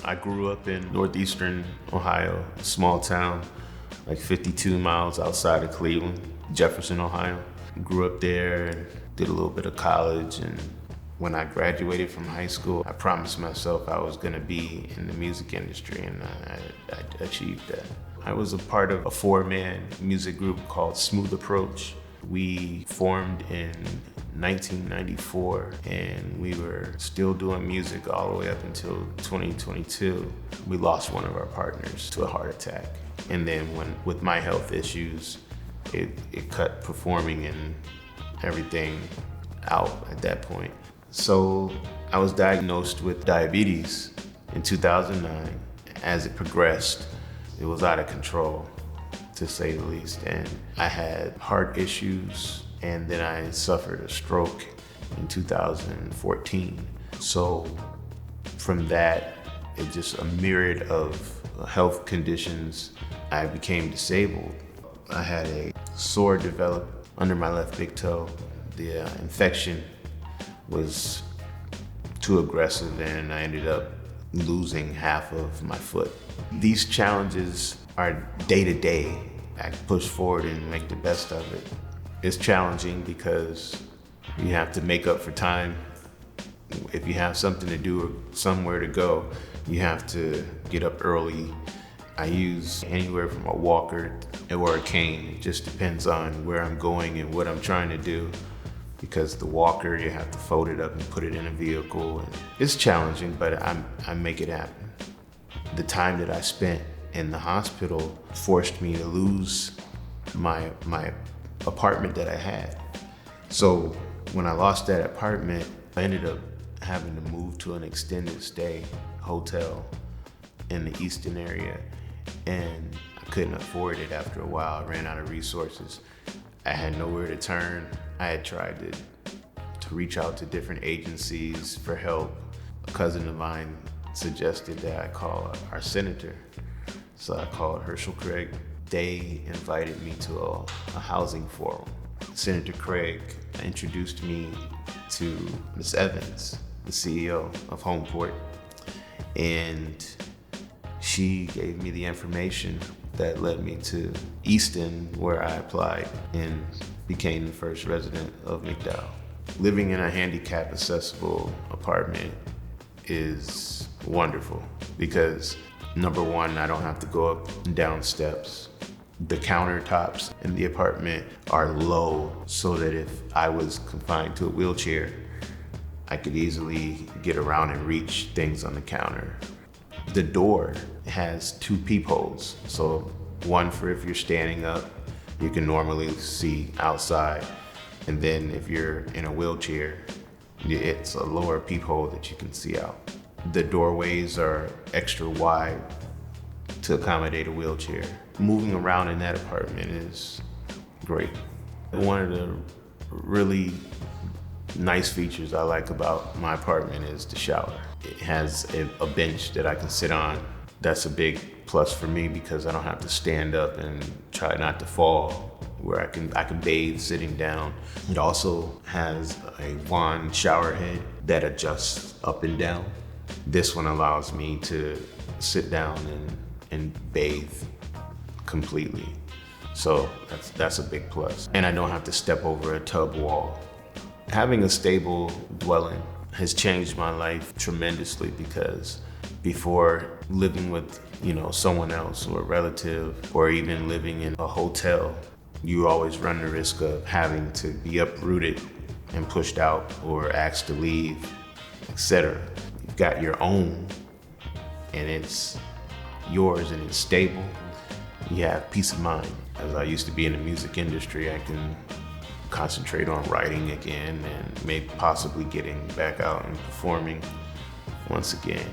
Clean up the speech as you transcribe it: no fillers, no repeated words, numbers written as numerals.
I grew up in northeastern Ohio, a small town, like 52 miles outside of Cleveland, Jefferson, Ohio. Grew up there and did a little bit of college, and when I graduated from high school, I promised myself I was gonna be in the music industry, and I achieved that. I was a part of a 4-man music group called Smooth Approach. We formed in 1994, and we were still doing music all the way up until 2022. We lost one of our partners to a heart attack. And then with my health issues, it cut performing and everything out at that point. So I was diagnosed with diabetes in 2009. As it progressed, it was out of control, to say the least. And I had heart issues, and then I suffered a stroke in 2014. So from that, it just a myriad of health conditions. I became disabled. I had a sore develop under my left big toe. The infection was too aggressive, and I ended up losing half of my foot. These challenges are day to day. I push forward and make the best of it. It's challenging because you have to make up for time. If you have something to do or somewhere to go, you have to get up early. I use anywhere from a walker or a cane. It just depends on where I'm going and what I'm trying to do. Because the walker, you have to fold it up and put it in a vehicle. And it's challenging, but I make it happen. The time that I spent in the hospital forced me to lose my apartment that I had. So when I lost that apartment, I ended up having to move to an extended stay hotel in the Easton area, and I couldn't afford it after a while. I ran out of resources. I had nowhere to turn. I had tried to reach out to different agencies for help. A cousin of mine suggested that I call our senator. So I called Herschel Craig. They invited me to a housing forum. Senator Craig introduced me to Ms. Evans, the CEO of Homeport, and she gave me the information that led me to Easton, where I applied and became the first resident of McDowell. Living in a handicap accessible apartment is wonderful because number one, I don't have to go up and down steps. The countertops in the apartment are low so that if I was confined to a wheelchair, I could easily get around and reach things on the counter. The door has 2 peepholes, so one for if you're standing up, you can normally see outside, and then if you're in a wheelchair, it's a lower peephole that you can see out. The doorways are extra wide to accommodate a wheelchair. Moving around in that apartment is great. One of the really nice features I like about my apartment is the shower. It has a bench that I can sit on. That's a big plus for me because I don't have to stand up and try not to fall, where I can bathe sitting down. It also has a wand shower head that adjusts up and down. This one allows me to sit down and bathe completely. So that's a big plus. And I don't have to step over a tub wall. Having a stable dwelling has changed my life tremendously because before living with, someone else or a relative, or even living in a hotel, you always run the risk of having to be uprooted and pushed out or asked to leave, etc. You've got your own, and it's yours and it's stable. You have peace of mind. As I used to be in the music industry, I can concentrate on writing again and maybe possibly getting back out and performing once again.